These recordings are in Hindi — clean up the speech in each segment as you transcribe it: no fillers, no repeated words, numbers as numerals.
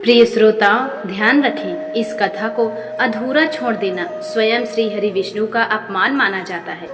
प्रिय श्रोताओं, ध्यान रखें, इस कथा को अधूरा छोड़ देना स्वयं श्री हरि विष्णु का अपमान माना जाता है।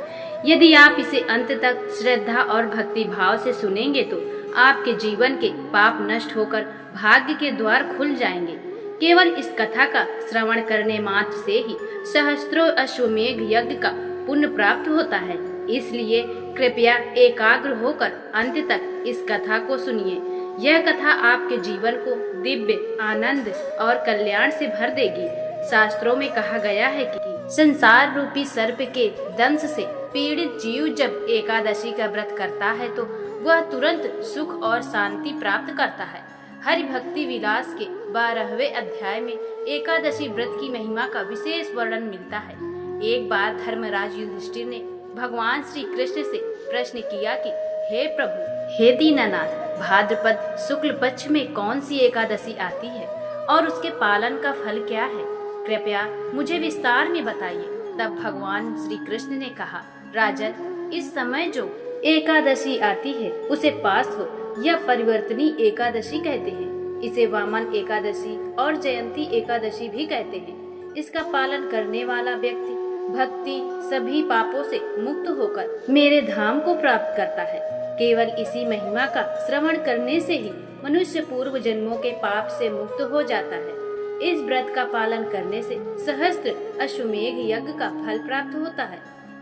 यदि आप इसे अंत तक श्रद्धा और भक्ति भाव से सुनेंगे तो आपके जीवन के पाप नष्ट होकर भाग्य के द्वार खुल जाएंगे। केवल इस कथा का श्रवण करने मात्र से ही सहस्त्रों अश्वमेघ यज्ञ का पुण्य प्राप्त होता है। इसलिए कृपया एकाग्र होकर अंत तक इस कथा को सुनिए। यह कथा आपके जीवन को दिव्य आनंद और कल्याण से भर देगी। शास्त्रों में कहा गया है कि संसार रूपी सर्प के दंश से पीड़ित जीव जब एकादशी का व्रत करता है तो वह तुरंत सुख और शांति प्राप्त करता है। हरि भक्ति विलास के 12वें अध्याय में एकादशी व्रत की महिमा का विशेष वर्णन मिलता है। एक बार धर्मराज युधिष्ठिर ने भगवान श्री कृष्ण से प्रश्न किया कि हे प्रभु, हे दीनानाथ, भाद्रपद शुक्ल पक्ष में कौन सी एकादशी आती है और उसके पालन का फल क्या है? कृपया मुझे विस्तार में बताइए। तब भगवान श्री कृष्ण ने कहा, राजन, इस समय जो एकादशी आती है उसे पार्श्व या परिवर्तनी एकादशी कहते हैं। इसे वामन एकादशी और जयंती एकादशी भी कहते हैं। इसका पालन करने वाला व्यक्ति भक्ति सभी पापों से मुक्त होकर मेरे धाम को प्राप्त करता है। केवल इसी महिमा का श्रवण करने से ही मनुष्य पूर्व जन्मों के पाप से मुक्त हो जाता है। इस व्रत का पालन करने से सहस्त्र अश्वमेघ यज्ञ का फल प्राप्त होता है।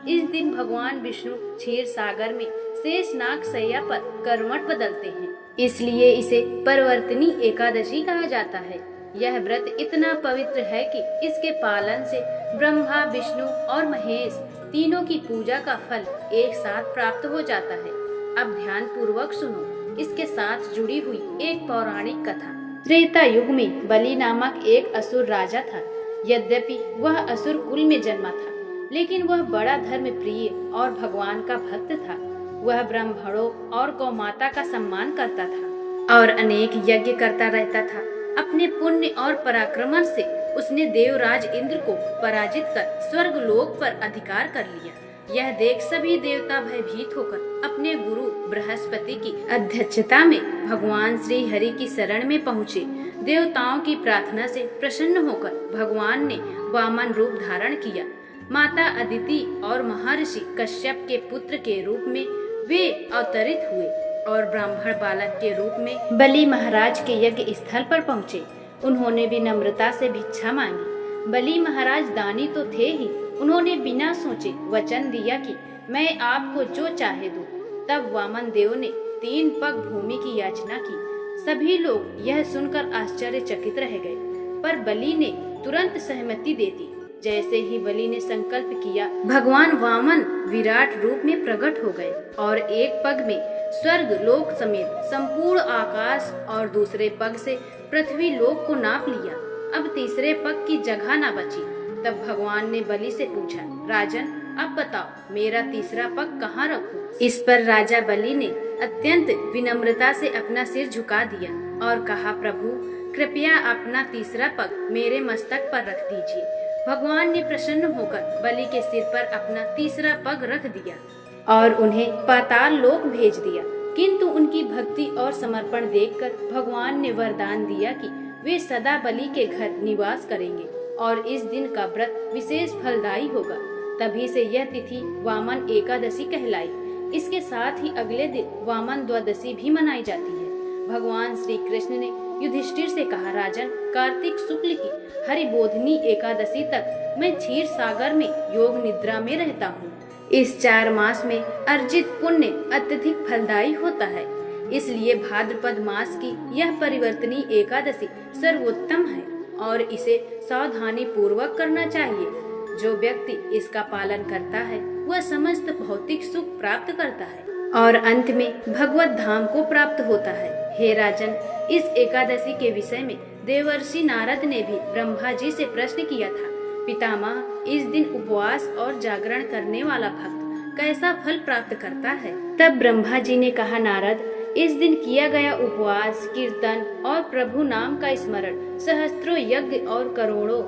इस दिन भगवान विष्णु क्षीर सागर में शेषनाग शैया पर कर्मठ बदलते हैं, इसलिए इसे परिवर्तनी एकादशी कहा जाता है। यह व्रत इतना पवित्र है कि इसके पालन से ब्रह्मा, विष्णु और महेश तीनों की पूजा का फल एक साथ प्राप्त हो जाता है। अब ध्यान पूर्वक सुनो, इसके साथ जुड़ी हुई एक पौराणिक कथा। त्रेता युग में बलि नामक एक असुर राजा था। यद्यपि वह असुर कुल में जन्मा था, लेकिन वह बड़ा धर्म प्रिय और भगवान का भक्त था। वह ब्राह्मणों और गौमाता का सम्मान करता था और अनेक यज्ञ करता रहता था। अपने पुण्य और पराक्रम से उसने देवराज इंद्र को पराजित कर स्वर्ग लोक पर अधिकार कर लिया। यह देख सभी देवता भयभीत होकर अपने गुरु बृहस्पति की अध्यक्षता में भगवान श्री हरि की शरण में पहुँचे। देवताओं की प्रार्थना से प्रसन्न होकर भगवान ने वामन रूप धारण किया। माता अदिति और महर्षि कश्यप के पुत्र के रूप में वे अवतरित हुए और ब्राह्मण बालक के रूप में बलि महाराज के यज्ञ स्थल पर पहुँचे। उन्होंने भी नम्रता से भिक्षा मांगी। बलि महाराज दानी तो थे ही, उन्होंने बिना सोचे वचन दिया कि मैं आपको जो चाहे दूं। तब वामन देव ने 3 पग भूमि की याचना की। सभी लोग यह सुनकर आश्चर्यचकित रह गए, पर बलि ने तुरंत सहमति दे दी। जैसे ही बलि ने संकल्प किया, भगवान वामन विराट रूप में प्रकट हो गए और एक पग में स्वर्ग लोक समेत संपूर्ण आकाश और दूसरे पग से पृथ्वी लोक को नाप लिया। अब तीसरे पग की जगह न बची। तब भगवान ने बलि से पूछा, राजन, अब बताओ मेरा तीसरा पग कहाँ रखूं? इस पर राजा बलि ने अत्यंत विनम्रता से अपना सिर झुका दिया और कहा, प्रभु, कृपया अपना तीसरा पग मेरे मस्तक पर रख दीजिए। भगवान ने प्रसन्न होकर बलि के सिर पर अपना तीसरा पग रख दिया और उन्हें पाताल लोक भेज दिया। किंतु उनकी भक्ति और समर्पण देखकर भगवान ने वरदान दिया कि वे सदा बलि के घर निवास करेंगे और इस दिन का व्रत विशेष फलदायी होगा। तभी से यह तिथि वामन एकादशी कहलाई। इसके साथ ही अगले दिन वामन द्वादशी भी मनाई जाती है। भगवान श्री कृष्ण ने युधिष्ठिर से कहा, राजन, कार्तिक शुक्ल की हरिबोधिनी एकादशी तक मैं क्षीर सागर में योग निद्रा में रहता हूँ। इस 4 मास में अर्जित पुण्य अत्यधिक फलदायी होता है, इसलिए भाद्रपद मास की यह परिवर्तनी एकादशी सर्वोत्तम है और इसे सावधानी पूर्वक करना चाहिए। जो व्यक्ति इसका पालन करता है वह समस्त भौतिक सुख प्राप्त करता है और अंत में भगवत धाम को प्राप्त होता है। हे राजन, इस एकादशी के विषय में देवर्षि नारद ने भी ब्रह्मा जी से प्रश्न किया था, पितामह, इस दिन उपवास और जागरण करने वाला भक्त कैसा फल प्राप्त करता है? तब ब्रह्मा जी ने कहा, नारद, इस दिन किया गया उपवास, कीर्तन और प्रभु नाम का स्मरण सहस्त्रों यज्ञ और करोड़ों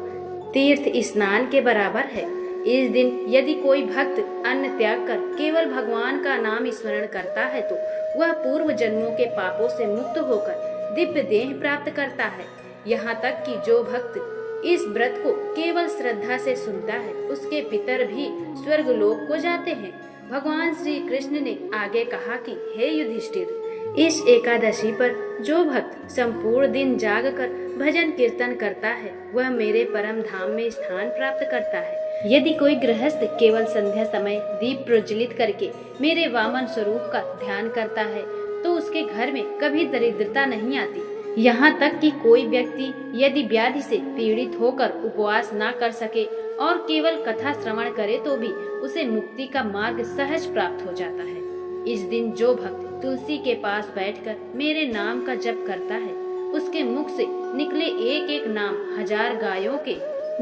तीर्थ स्नान के बराबर है। इस दिन यदि कोई भक्त अन्न त्याग कर केवल भगवान का नाम स्मरण करता है तो वह पूर्व जन्मों के पापों से मुक्त होकर दिव्य देह प्राप्त करता है। यहाँ तक कि जो भक्त इस व्रत को केवल श्रद्धा से सुनता है उसके पितर भी स्वर्ग लोक को जाते हैं। भगवान श्री कृष्ण ने आगे कहा कि हे युधिष्ठिर, इस एकादशी पर जो भक्त संपूर्ण दिन जाग कर भजन कीर्तन करता है वह मेरे परम धाम में स्थान प्राप्त करता है। यदि कोई गृहस्थ केवल संध्या समय दीप प्रज्वलित करके मेरे वामन स्वरूप का ध्यान करता है तो उसके घर में कभी दरिद्रता नहीं आती। यहाँ तक कि कोई व्यक्ति यदि व्याधि से पीड़ित होकर उपवास ना कर सके और केवल कथा श्रवण करे तो भी उसे मुक्ति का मार्ग सहज प्राप्त हो जाता है। इस दिन जो भक्त तुलसी के पास बैठकर मेरे नाम का जप करता है उसके मुख से निकले एक एक नाम 1000 गायों के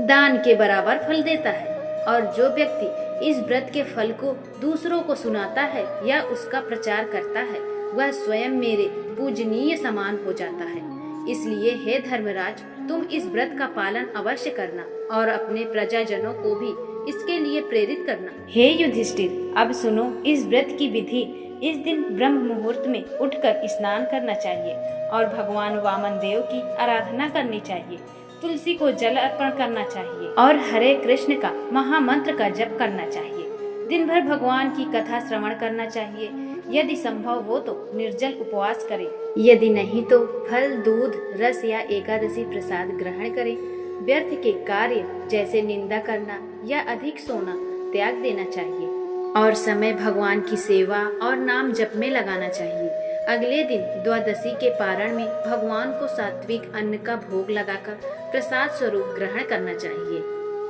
दान के बराबर फल देता है। और जो व्यक्ति इस व्रत के फल को दूसरों को सुनाता है या उसका प्रचार करता है वह स्वयं मेरे पूजनीय समान हो जाता है। इसलिए हे धर्मराज, तुम इस व्रत का पालन अवश्य करना और अपने प्रजाजनों को भी इसके लिए प्रेरित करना। हे युधिष्ठिर, अब सुनो इस व्रत की विधि। इस दिन ब्रह्म मुहूर्त में उठकर स्नान करना चाहिए और भगवान वामन देव की आराधना करनी चाहिए। तुलसी को जल अर्पण करना चाहिए और हरे कृष्ण का महामंत्र का जप करना चाहिए। दिन भर भगवान की कथा श्रवण करना चाहिए। यदि संभव हो तो निर्जल उपवास करें, यदि नहीं तो फल, दूध, रस या एकादशी प्रसाद ग्रहण करें। व्यर्थ के कार्य जैसे निंदा करना या अधिक सोना त्याग देना चाहिए और समय भगवान की सेवा और नाम जप में लगाना चाहिए। अगले दिन द्वादशी के पारण में भगवान को सात्विक अन्न का भोग लगाकर प्रसाद स्वरूप ग्रहण करना चाहिए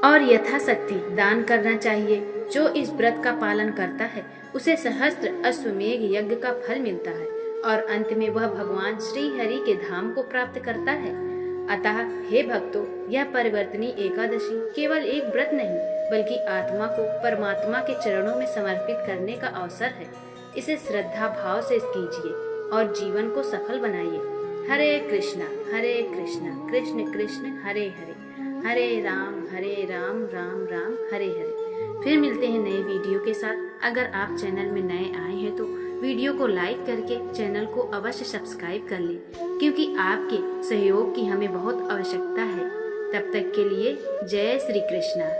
और यथाशक्ति दान करना चाहिए। जो इस व्रत का पालन करता है उसे सहस्त्र अश्वमेघ यज्ञ का फल मिलता है और अंत में वह भगवान श्री हरि के धाम को प्राप्त करता है। अतः हे भक्तों, यह परिवर्तनी एकादशी केवल एक व्रत नहीं बल्कि आत्मा को परमात्मा के चरणों में समर्पित करने का अवसर है। इसे श्रद्धा भाव से कीजिए और जीवन को सफल बनाइए। हरे कृष्णा कृष्ण कृष्ण हरे हरे, हरे राम राम राम हरे हरे। फिर मिलते हैं नए वीडियो के साथ। अगर आप चैनल में नए आए हैं तो वीडियो को लाइक करके चैनल को अवश्य सब्सक्राइब कर लें, क्योंकि आपके सहयोग की हमें बहुत आवश्यकता है। तब तक के लिए जय श्री कृष्णा।